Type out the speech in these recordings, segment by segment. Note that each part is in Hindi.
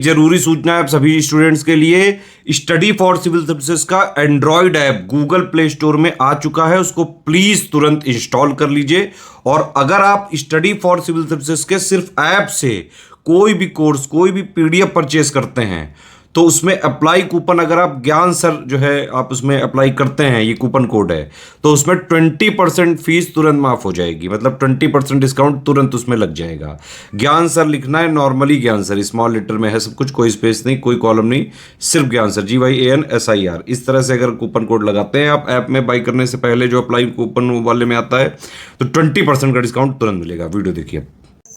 जरूरी सूचना है आप सभी स्टूडेंट्स के लिए। स्टडी फॉर सिविल सर्विसेज का Android app Google play store में आ चुका है, उसको प्लीज तुरंत इंस्टॉल कर लीजिए। और अगर आप स्टडी फॉर सिविल सर्विसेज के सिर्फ ऐप से कोई भी कोर्स, कोई भी पीडीएफ परचेस करते हैं तो उसमें अप्लाई कूपन, अगर आप ज्ञान सर जो है आप उसमें अप्लाई करते हैं, ये कूपन कोड है, तो उसमें 20% फीस तुरंत माफ हो जाएगी। मतलब 20% डिस्काउंट तुरंत उसमें लग जाएगा। ज्ञान सर लिखना है, नॉर्मली ज्ञान सर, स्मॉल लेटर में है सब कुछ, कोई स्पेस नहीं, कोई कॉलम नहीं, सिर्फ ज्ञान सर, GYANSIR। इस तरह से अगर कूपन कोड लगाते हैं आप ऐप में बाई करने से पहले, जो अप्लाई कूपन वाले में आता है, तो 20% का डिस्काउंट तुरंत मिलेगा। वीडियो देखिए।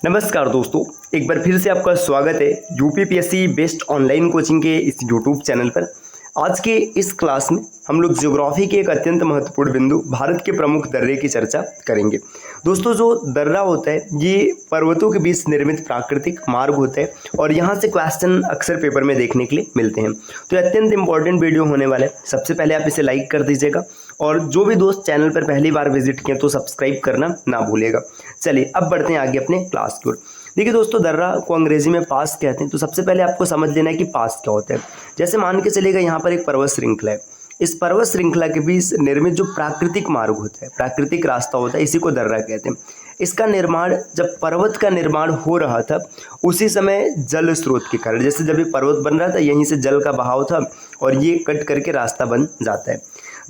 नमस्कार दोस्तों, एक बार फिर से आपका स्वागत है यूपीपीएससी बेस्ट ऑनलाइन कोचिंग के इस यूट्यूब चैनल पर। आज के इस क्लास में हम लोग ज्योग्राफी के एक अत्यंत महत्वपूर्ण बिंदु भारत के प्रमुख दर्रे की चर्चा करेंगे। दोस्तों, जो दर्रा होता है ये पर्वतों के बीच निर्मित प्राकृतिक मार्ग होता है और यहाँ से क्वेश्चन अक्सर पेपर में देखने के लिए मिलते हैं। तो ये अत्यंत इंपॉर्टेंट वीडियो होने वाला है। सबसे पहले आप इसे लाइक कर दीजिएगा और जो भी दोस्त चैनल पर पहली बार विजिट किए तो सब्सक्राइब करना ना भूलिएगा। चलिए अब बढ़ते हैं आगे अपने क्लास की ओर। देखिए दोस्तों, दर्रा को अंग्रेजी में पास कहते हैं। तो सबसे पहले आपको समझ लेना है कि पास क्या होता है। जैसे मान के चलिएगा यहाँ पर एक पर्वत श्रृंखला है, इस पर्वत श्रृंखला के बीच निर्मित जो प्राकृतिक मार्ग होता है, प्राकृतिक रास्ता होता है, इसी को दर्रा कहते हैं। इसका निर्माण, जब पर्वत का निर्माण हो रहा था उसी समय जल स्रोत के कारण, जैसे जब ये पर्वत बन रहा था यहीं से जल का बहाव था और ये कट करके रास्ता बन जाता है।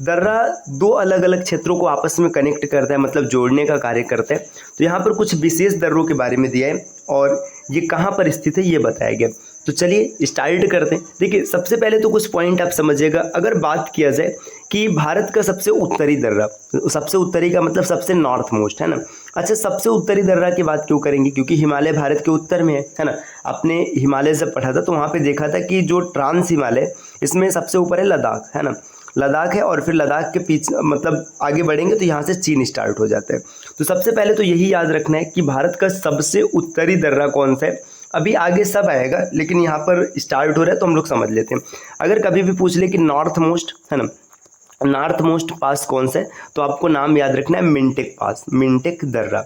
दर्रा दो अलग अलग क्षेत्रों को आपस में कनेक्ट करता है, मतलब जोड़ने का कार्य करता है। तो यहाँ पर कुछ विशेष दर्रों के बारे में दिया है और ये कहाँ पर स्थित है ये बताया गया। तो चलिए स्टार्ट करते हैं। देखिए, सबसे पहले तो कुछ पॉइंट आप समझिएगा। अगर बात किया जाए कि भारत का सबसे उत्तरी दर्रा, सबसे उत्तरी का मतलब सबसे नॉर्थ मोस्ट, है ना। अच्छा, सबसे उत्तरी दर्रा की बात क्यों करेंगे? क्योंकि हिमालय भारत के उत्तर में है ना। आपने हिमालय से पढ़ा था तो वहाँ पे देखा था कि जो ट्रांस हिमालय, इसमें सबसे ऊपर है लद्दाख, है ना। लद्दाख है और फिर लद्दाख के पीछे मतलब आगे बढ़ेंगे तो यहाँ से चीन स्टार्ट हो जाता है। तो सबसे पहले तो यही याद रखना है कि भारत का सबसे उत्तरी दर्रा कौन सा है। अभी आगे सब आएगा लेकिन यहाँ पर स्टार्ट हो रहा है तो हम लोग समझ लेते हैं। अगर कभी भी पूछ ले कि नॉर्थ मोस्ट, है ना, नॉर्थ मोस्ट पास कौन सा है, तो आपको नाम याद रखना है मिनटेक पास, मिनटेक दर्रा,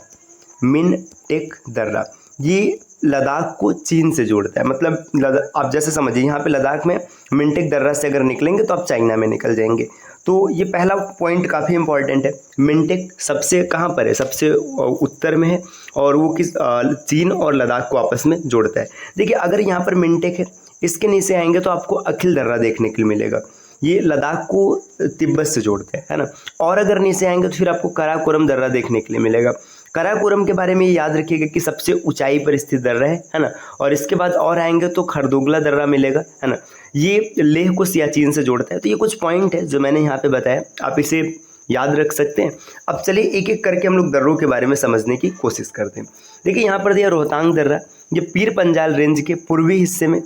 मिनटेक दर्रा। ये लद्दाख को चीन से जोड़ता है। मतलब आप जैसे समझिए, यहाँ पे लद्दाख में मिनटेक दर्रा से अगर निकलेंगे तो आप चाइना में निकल जाएंगे। तो ये पहला पॉइंट काफ़ी इंपॉर्टेंट है। मिनटेक सबसे कहाँ पर है? सबसे उत्तर में है और वो किस चीन और लद्दाख को आपस में जोड़ता है। देखिए, अगर यहाँ पर मिनटेक है, इसके नीचे आएंगे तो आपको अखिल दर्रा देखने के लिए मिलेगा, ये लद्दाख को तिब्बत से जोड़ते हैं, है ना। और अगर नीचे आएंगे तो फिर आपको काराकोरम दर्रा देखने के लिए मिलेगा। काराकोरम के बारे में ये याद रखिएगा कि सबसे ऊंचाई पर स्थित दर्रा है ना। और इसके बाद और आएंगे तो खरदोगला दर्रा मिलेगा, है ना। ये लेह को सियाचिन से जोड़ता है। तो ये कुछ पॉइंट है जो मैंने यहाँ पे बताया, आप इसे याद रख सकते हैं। अब चलिए एक एक करके हम लोग दर्रों के बारे में समझने की कोशिश करते हैं। देखिए, यहाँ पर दिया रोहतांग दर्रा, ये पीर पंजाल रेंज के पूर्वी हिस्से में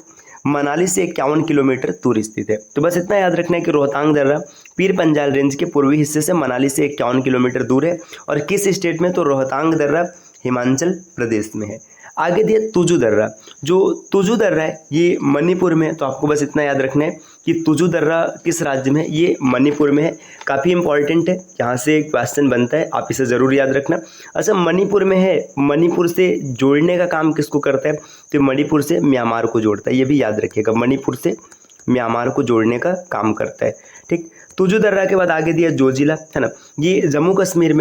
मनाली से 51 किलोमीटर दूर स्थित है। तो बस इतना याद रखना है कि रोहतांग दर्रा पीर पंजाल रेंज के पूर्वी हिस्से से मनाली से 51 किलोमीटर दूर है। और किस स्टेट में? तो रोहतांग दर्रा हिमाचल प्रदेश में है। आगे दिया तुजू दर्रा, जो तुजू दर्रा है ये मणिपुर में है। तो आपको बस इतना याद रखना है कि तुजू दर्रा किस राज्य में है? ये मणिपुर में है। काफ़ी इंपॉर्टेंट है, यहाँ से क्वेश्चन बनता है, आप इसे ज़रूर याद रखना। अच्छा, मणिपुर में है, मणिपुर से जोड़ने का काम किसको करता है? तो मणिपुर से म्यांमार को जोड़ता है, ये भी याद रखिएगा, मणिपुर से म्यांमार को जोड़ने का काम करता है। ठीक, तुजू दर्रा के बाद आगे दिया जोजिला, है ना। ये जम्मू कश्मीर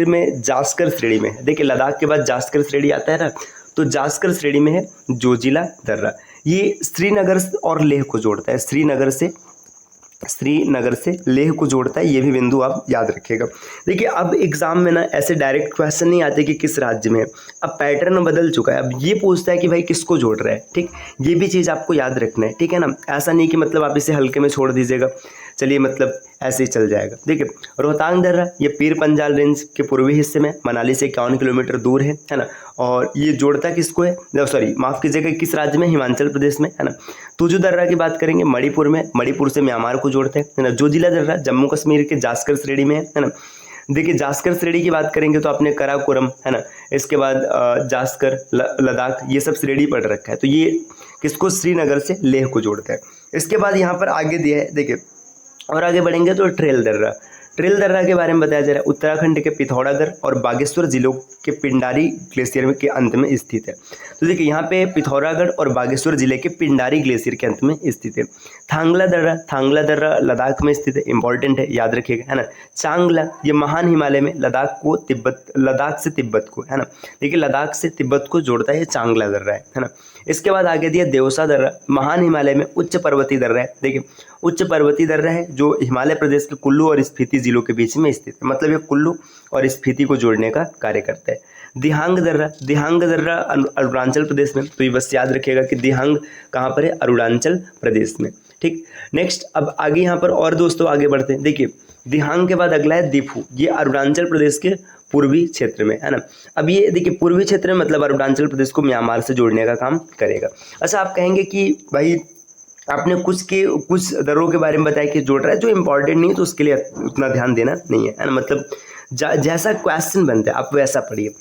में जास्कर श्रेणी में है। देखिए, लद्दाख के बाद जास्कर श्रेणी आता है ना, तो जास्कर श्रेणी में है जोजिला दर्रा। ये श्रीनगर और लेह को जोड़ता है, श्रीनगर से लेह को जोड़ता है। ये भी बिंदु आप याद रखिएगा। देखिए, अब एग्जाम में ना ऐसे डायरेक्ट क्वेश्चन नहीं आते कि किस राज्य में है, अब पैटर्न बदल चुका है। अब ये पूछता है कि भाई किसको जोड़ रहा है। ठीक, ये भी चीज़ आपको याद रखना है, ठीक है ना। ऐसा नहीं कि मतलब आप इसे हल्के में छोड़ दीजिएगा, चलिए मतलब ऐसे ही चल जाएगा। देखिए, रोहतांग दर्रा ये पीर पंजाल रेंज के पूर्वी हिस्से में मनाली से 51 किलोमीटर दूर है ना। और ये जोड़ता किसको है? सॉरी, माफ़ कीजिएगा, किस राज्य में? हिमाचल प्रदेश में, है ना। तुजू दर्रा की बात करेंगे, मणिपुर में, मणिपुर से म्यांमार को जोड़ते हैं, है ना। जोजिला दर्रा जम्मू कश्मीर के जास्कर श्रेणी में है ना। देखिए, जास्कर श्रेणी की बात करेंगे तो आपने काराकोरम, है ना, इसके बाद जास्कर, लद्दाख, ये सब श्रेणी पढ़ रखा है। तो ये किसको? श्रीनगर से लेह को जोड़ता है। इसके बाद यहाँ पर आगे दिया है, देखिए और आगे बढ़ेंगे तो ट्रेल दर्रा, ट्रिल दर्रा के बारे में बताया जा रहा है, उत्तराखंड के पिथौरागढ़ और बागेश्वर जिलों के पिंडारी ग्लेशियर में के अंत में स्थित है। तो देखिए यहाँ पे पिथौरागढ़ और बागेश्वर जिले के पिंडारी ग्लेशियर के अंत में स्थित है। थांगला दर्रा लद्दाख में स्थित है, इंपॉर्टेंट है, याद रखिएगा, है ना। चांगला ये महान हिमालय में लद्दाख से तिब्बत को, है ना। देखिए लद्दाख से तिब्बत को जोड़ता है, ये चांगला दर्रा है ना। इसके बाद आगे दिया देवसा दर्रा, महान हिमालय में उच्च पर्वतीय दर्रा है। देखिए उच्च पर्वतीय दर्रा है जो हिमालय प्रदेश के कुल्लू और स्पीति जिलों के बीच में स्थित है, मतलब ये कुल्लू और स्पीति को जोड़ने का कार्य करता है। दिहांग दर्रा अरुणाचल प्रदेश में, तो ये बस याद रखिएगा कि दिहांग कहाँ पर है, अरुणाचल प्रदेश में। ठीक, नेक्स्ट अब आगे यहाँ पर और दोस्तों आगे बढ़ते हैं। देखिए दिहांग के बाद अगला है दीफू, ये अरुणाचल प्रदेश के पूर्वी क्षेत्र में, है ना। अब ये देखिए पूर्वी क्षेत्र में मतलब अरुणाचल प्रदेश को म्यांमार से जोड़ने का काम करेगा। अच्छा आप कहेंगे कि भाई आपने कुछ दर्रों के बारे में बताया कि जोड़ रहा है, जो इंपॉर्टेंट नहीं है तो उसके लिए उतना ध्यान देना नहीं है ना। मतलब जैसा क्वेश्चन बनता है आप वैसा पढ़िए।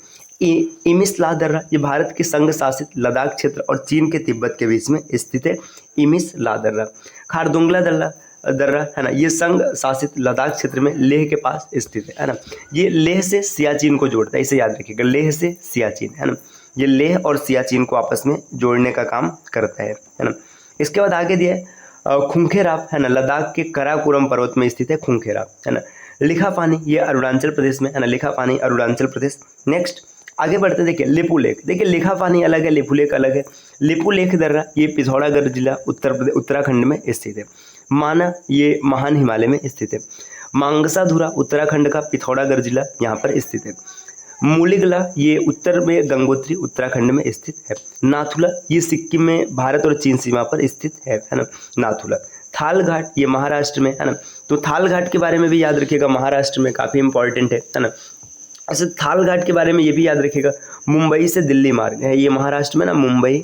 इमिस ला दर्रा ये भारत के संघ शासित लद्दाख क्षेत्र और चीन के तिब्बत के बीच में स्थित है, इमिस ला दर्रा। खारदुंगला दर्रा है ना, ये संघ शासित लद्दाख क्षेत्र में लेह के पास स्थित है ना। ये लेह से सियाचिन को जोड़ता है, इसे याद रखिएगा, लेह से सियाचिन, है ना। ये लेह और सियाचिन को आपस में जोड़ने का काम करता है ना। इसके बाद आगे दिया है खुंखेराप, है ना, लद्दाख के कराकोरम पर्वत में स्थित है खुंखेराप, है ना। लिखापानी ये अरुणाचल प्रदेश में, है ना, लिखापानी अरुणाचल प्रदेश। नेक्स्ट आगे बढ़ते देखिए लिपू लेक, देखिए लिखापानी अलग है, लिपू लेक अलग है। लिपू लेक दर्रा ये पिथौरागढ़ जिला उत्तराखंड में स्थित है। माना ये महान हिमालय में स्थित है। मांगसाधुरा उत्तराखंड का पिथौरागढ़ जिला यहाँ पर स्थित है। मूलिगला ये उत्तर में गंगोत्री उत्तराखंड में स्थित है। नाथुला ये सिक्किम में भारत और चीन सीमा पर स्थित है ना, नाथुला। थाल घाट ये महाराष्ट्र में, है ना। तो थाल घाट के बारे में भी याद रखिएगा, महाराष्ट्र में काफ़ी इंपॉर्टेंट है ना। ऐसे थाल घाट के बारे में ये भी याद रखिएगा, मुंबई से दिल्ली मार्ग है, ये महाराष्ट्र में ना, मुंबई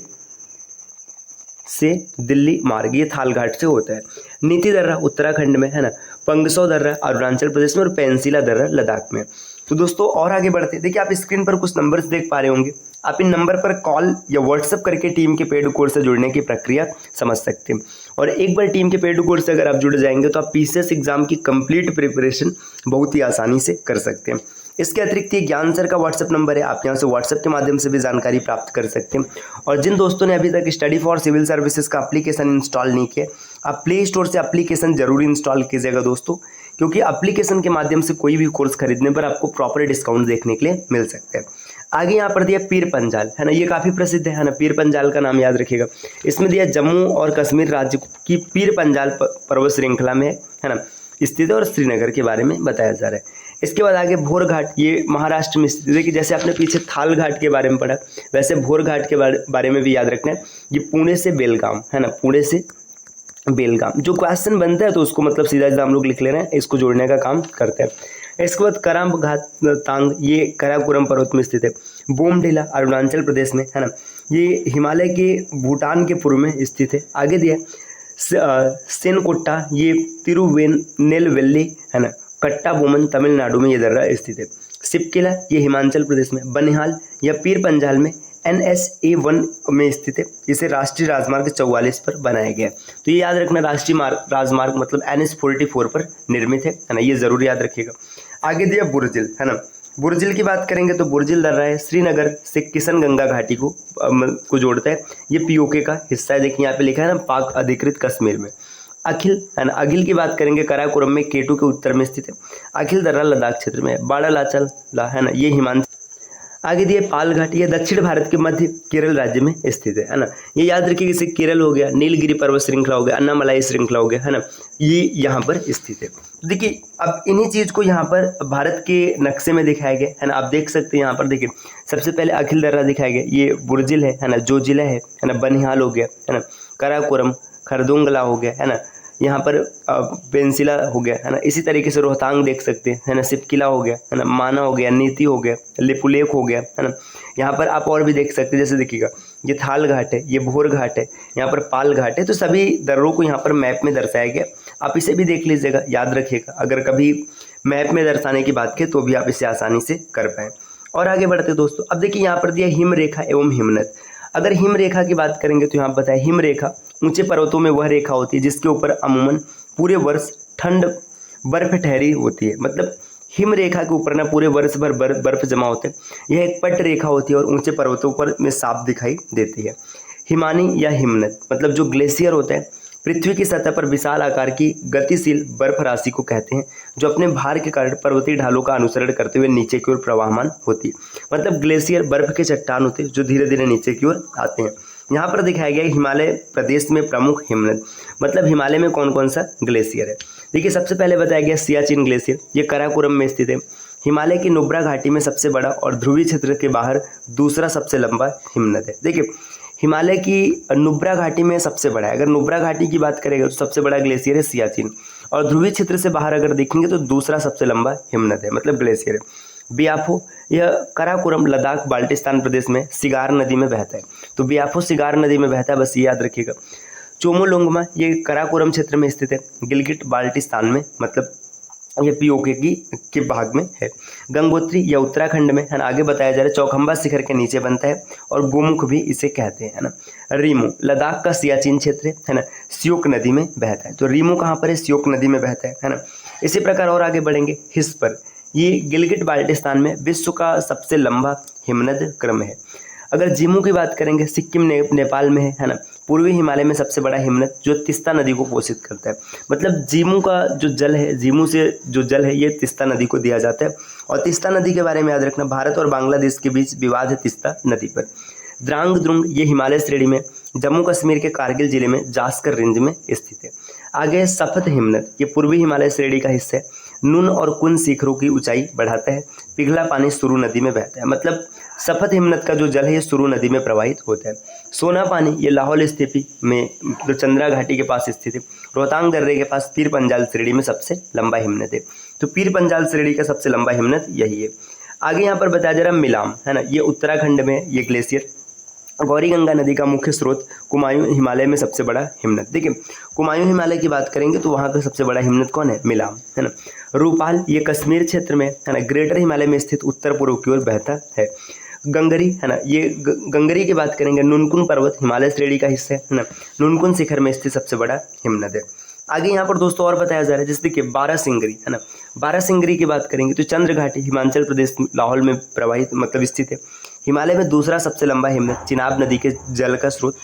से दिल्ली मार्ग ये थाल घाट से होता है। नीति दर्रा उत्तराखंड में, है ना। पंगसौ दर्रा अरुणाचल प्रदेश में और पेंसिला दर्रा लद्दाख में। तो दोस्तों और आगे बढ़ते देखिए, आप स्क्रीन पर कुछ नंबर्स देख पा रहे होंगे, आप इन नंबर पर कॉल या व्हाट्सएप करके टीम के पेड कोर्स से जुड़ने की प्रक्रिया समझ सकते हैं। और एक बार टीम के पेड कोर्स से अगर आप जुड़ जाएंगे तो आप पीसीएस एग्जाम की कंप्लीट प्रिपरेशन बहुत ही आसानी से कर सकते हैं। इसके अतिरिक्त ये ज्ञान सर का व्हाट्सएप नंबर है, आप यहाँ से व्हाट्सएप के माध्यम से भी जानकारी प्राप्त कर सकते हैं। और जिन दोस्तों ने अभी तक स्टडी फॉर सिविल सर्विसेज का एप्लीकेशन इंस्टॉल नहीं किया, आप प्ले स्टोर से एप्लीकेशन जरूर इंस्टॉल कीजिएगा दोस्तों, क्योंकि एप्लीकेशन के माध्यम से कोई भी कोर्स खरीदने पर आपको प्रॉपर डिस्काउंट देखने के लिए मिल सकता है। आगे यहाँ पर दिया पीर पंजाल, है ना, ये काफ़ी प्रसिद्ध है ना, पीर पंजाल का नाम याद रखिएगा। इसमें दिया जम्मू और कश्मीर राज्य की पीर पंजाल पर्वत श्रृंखला में है ना स्थित है, और श्रीनगर के बारे में बताया जा रहा है। इसके बाद आगे भोर घाट ये महाराष्ट्र में स्थित है, कि जैसे आपने पीछे थाल घाट के बारे में पढ़ा वैसे भोर घाट के बारे में भी याद रखना है। ये पुणे से बेलगाम, है ना, पुणे से बेलगाम। जो क्वेश्चन बनता है तो उसको मतलब सीधा हम लोग लिख ले रहे हैं, इसको जोड़ने का काम करते हैं। इसके बाद कराम घाट तांग ये कराकोरम पर्वत में स्थित है। बोमढिला अरुणाचल प्रदेश में, है ना, ये हिमालय के भूटान के पूर्व में स्थित है। आगे दिया सेनकोट्टा ये तिरुवेनेलवेली, है ना, कट्टा बोमन तमिलनाडु में ये दर्रा स्थित है। सिपकिला ये हिमाचल प्रदेश में। बनिहाल या पीर पंजाल में NSA-1 में स्थित है, इसे राष्ट्रीय राजमार्ग 44 पर बनाया गया है। तो ये याद रखना, राष्ट्रीय राजमार्ग मतलब NS-44 पर निर्मित है ना, ये जरूर याद रखिएगा। आगे दिया बुर्जिल, है ना, बुर्जिल की बात करेंगे तो बुर्जिल दर्रा है, श्रीनगर से किशनगंगा घाटी को जोड़ता है। ये POK का हिस्सा है, देखिए यहाँ पे लिखा है ना, पाक अधिकृत कश्मीर में। अखिल, है ना, अखिल की बात करेंगे कराकोरम में K2 के उत्तर में स्थित है। अखिल दर्रा लद्दाख क्षेत्र में है। बाड़ालाचल, है ना, ये हिमाचल। आगे दिए पाल घाट, ये दक्षिण भारत के मध्य केरल राज्य में स्थित है ना। ये याद रखिए, जैसे केरल हो गया, नीलगिरी पर्वत श्रृंखला हो गया, अन्नामलाई श्रृंखला हो गया, है ना, ये यहाँ पर स्थित है। देखिए अब इन्हीं चीज़ को यहाँ पर भारत के नक्शे में दिखाया गया है ना, आप देख सकते हैं यहाँ पर। देखिए सबसे पहले अखिल दर्रा दिखाया गया, ये बुर्जिल है ना, जो जिला है ना, बनिहाल हो गया, है ना, कराकोरम, खरदुंगला हो गया, है ना, यहाँ पर पेंसिला हो गया, है ना। इसी तरीके से रोहतांग देख सकते हैं, है ना, सिपकिला हो गया, है ना, माना हो गया, नीति हो गया, लिपुलेख हो गया, है ना। यहाँ पर आप और भी देख सकते हैं, जैसे देखिएगा ये थाल घाट है, ये भोर घाट है, यहाँ पर पाल घाट है। तो सभी दर्रों को यहाँ पर मैप में दर्शाया गया, आप इसे भी देख लीजिएगा, याद रखिएगा। अगर कभी मैप में दर्शाने की बात की तो भी आप इसे आसानी से कर पाएँ। और आगे बढ़ते दोस्तों, अब देखिए यहाँ पर दिया हिम रेखा एवं हिमनद। अगर हिम रेखा की बात करेंगे तो यहाँ बताए हिम रेखा ऊंचे पर्वतों में वह रेखा होती है जिसके ऊपर अमूमन पूरे वर्ष ठंड बर्फ ठहरी होती है, मतलब हिम रेखा के ऊपर ना पूरे वर्ष भर बर्फ जमा होते हैं। यह एक पट रेखा होती है और ऊंचे पर्वतों पर में साफ दिखाई देती है। हिमानी या हिमनद मतलब जो ग्लेशियर होता है पृथ्वी की सतह पर विशाल आकार की गतिशील बर्फ राशि को कहते हैं, जो अपने भार के कारण पर्वतीय ढालों का अनुसरण करते हुए नीचे की ओर प्रवाहमान होती है। मतलब ग्लेशियर बर्फ के चट्टान होते हैं जो धीरे धीरे नीचे की ओर आते हैं। यहाँ पर दिखाया गया हिमालय प्रदेश में प्रमुख हिमनद, मतलब हिमालय में कौन कौन सा ग्लेशियर है। देखिए सबसे पहले बताया गया सियाचिन ग्लेशियर, ये काराकोरम में स्थित है। हिमालय की नुब्रा घाटी में सबसे बड़ा और ध्रुवीय क्षेत्र के बाहर दूसरा सबसे लंबा हिमनद है। देखिए हिमालय की नुब्रा घाटी में सबसे बड़ा है, अगर नुब्रा घाटी की बात करेंगे तो सबसे बड़ा ग्लेशियर है सियाचिन, और ध्रुवीय क्षेत्र से बाहर अगर देखेंगे तो दूसरा सबसे लंबा हिमनद है, मतलब ग्लेशियर है। बियाफो, यह काराकोरम लद्दाख बाल्टिस्तान प्रदेश में सिगार नदी में बहता है, तो बियाफो सिगार नदी में बहता है, बस ये याद रखिएगा। चोमोलोंगमा, ये काराकोरम क्षेत्र में स्थित है, गिलगिट बाल्टिस्तान में, मतलब ये पीओके के भाग में है। गंगोत्री या उत्तराखंड में है ना, आगे बताया जा रहा है, चौखंबा शिखर के नीचे बनता है और गोमुख भी इसे कहते हैं, है ना। रीमो लद्दाख का सियाचिन क्षेत्र है ना, श्योक नदी में बहता है, तो रीमो कहाँ पर है, श्योक नदी में बहता है ना। इसी प्रकार और आगे बढ़ेंगे, हिस्पर, ये गिलगिट बाल्टिस्तान में विश्व का सबसे लंबा हिमनद क्रम है। अगर जीमू की बात करेंगे, सिक्किम नेपाल में है ना। पूर्वी हिमालय में सबसे बड़ा हिमनद जो तिस्ता नदी को पोषित करता है, मतलब जीमू का जो जल है, जीमू से जो जल है ये तिस्ता नदी को दिया जाता है। और तिस्ता नदी के बारे में याद रखना, भारत और बांग्लादेश के बीच विवाद है तिस्ता नदी पर। द्रांग द्रुंग, ये हिमालय श्रेणी में जम्मू कश्मीर के कारगिल जिले में जास्कर रेंज में स्थित है। आगे सफत हिमनद, ये पूर्वी हिमालय श्रेणी का हिस्सा है, नून और कुन शिखरों की ऊंचाई बढ़ाता है। पिघला पानी सुरु नदी में बहता है, मतलब सफत हिमनद का जो जल है ये सुरु नदी में प्रवाहित होता है। सोना पानी, ये लाहौल स्पीति में जो चंद्रा घाटी के पास स्थित है। रोहतांग दर्रे के पास पीर पंजाल श्रेणी में सबसे लंबा हिमनद है, तो पीर पंजाल श्रेणी का सबसे लंबा हिमनद यही है। आगे यहाँ पर बताया जा रहा है मिलाम, है ना, ये उत्तराखंड में ये ग्लेशियर। गौरी गंगा नदी का मुख्य स्रोत कुमायूं हिमालय में सबसे बड़ा हिमनद। देखिए कुमायूं हिमालय की बात करेंगे तो वहाँ का सबसे बड़ा हिमनद कौन है, मिलाम, है ना। रूपाल, ये कश्मीर क्षेत्र में है ना, ग्रेटर हिमालय में स्थित उत्तर पूर्व की ओर बहता है। गंगरी, है ना, ये गंगरी की बात करेंगे, नुनकुन पर्वत हिमालय श्रेणी का हिस्सा है ना, नुनकुन शिखर में स्थित सबसे बड़ा हिमनद है। आगे यहाँ पर दोस्तों और बताया जा रहा है, जैसे देखिए बारासिंगरी, है ना, बारासिंगरी की बात करेंगे तो चंद्र घाटी हिमाचल प्रदेश लाहौल में प्रवाहित मतलब स्थित है। हिमालय में दूसरा सबसे लंबा हिमनद चिनाब नदी के जल का स्रोत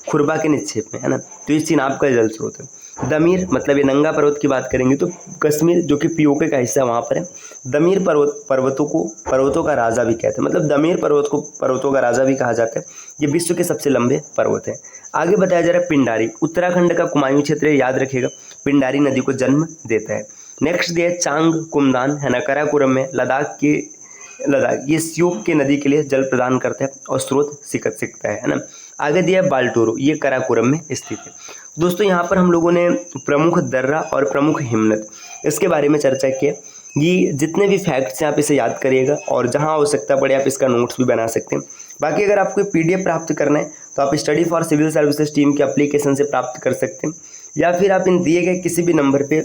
खुरबा के निक्षेप में, है ना, तो ये चिनाब का जल स्रोत है। दमीर, मतलब ये नंगा पर्वत की बात करेंगे तो कश्मीर जो कि पीओके का हिस्सा वहाँ पर है। दमीर पर्वतों का राजा भी कहते हैं, मतलब दमीर पर्वत को पर्वतों का राजा भी कहा जाता है। ये विश्व के सबसे लंबे पर्वत हैं। आगे बताया जा रहा है पिंडारी, उत्तराखंड का कुमायूं क्षेत्र, याद रखिएगा, पिंडारी नदी को जन्म देता है। नेक्स्ट दिया चांग कुमदान, है ना, काराकोरम में, लद्दाख ये श्योक के नदी के लिए जल प्रदान करता है और स्रोत सिकता है ना। आगे दिया बाल्टोरो, ये काराकोरम में स्थित है। दोस्तों यहाँ पर हम लोगों ने प्रमुख दर्रा और प्रमुख हिमनद इसके बारे में चर्चा की है। ये जितने भी फैक्ट्स हैं आप इसे याद करिएगा और जहाँ आवश्यकता पड़े आप इसका नोट्स भी बना सकते हैं। बाकी अगर आपको PDF प्राप्त करना है तो आप study for civil services team के एप्लीकेशन से प्राप्त कर सकते हैं, या फिर आप इन दिए गए किसी भी नंबर पे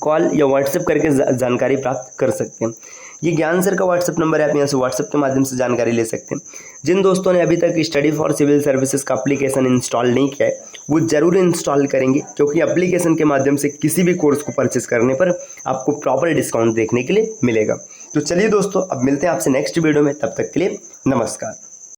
कॉल या व्हाट्सएप करके जानकारी प्राप्त कर सकते हैं। ये ज्ञान सर का व्हाट्सएप नंबर है, आप यहाँ से व्हाट्सएप के माध्यम से जानकारी ले सकते हैं। जिन दोस्तों ने अभी तक स्टडी फॉर सिविल सर्विसेज का एप्लीकेशन इंस्टॉल नहीं किया है वो ज़रूर इंस्टॉल करेंगे, क्योंकि एप्लीकेशन के माध्यम से किसी भी कोर्स को परचेस करने पर आपको प्रॉपर डिस्काउंट देखने के लिए मिलेगा। तो चलिए दोस्तों अब मिलते हैं आपसे नेक्स्ट वीडियो में, तब तक के लिए नमस्कार।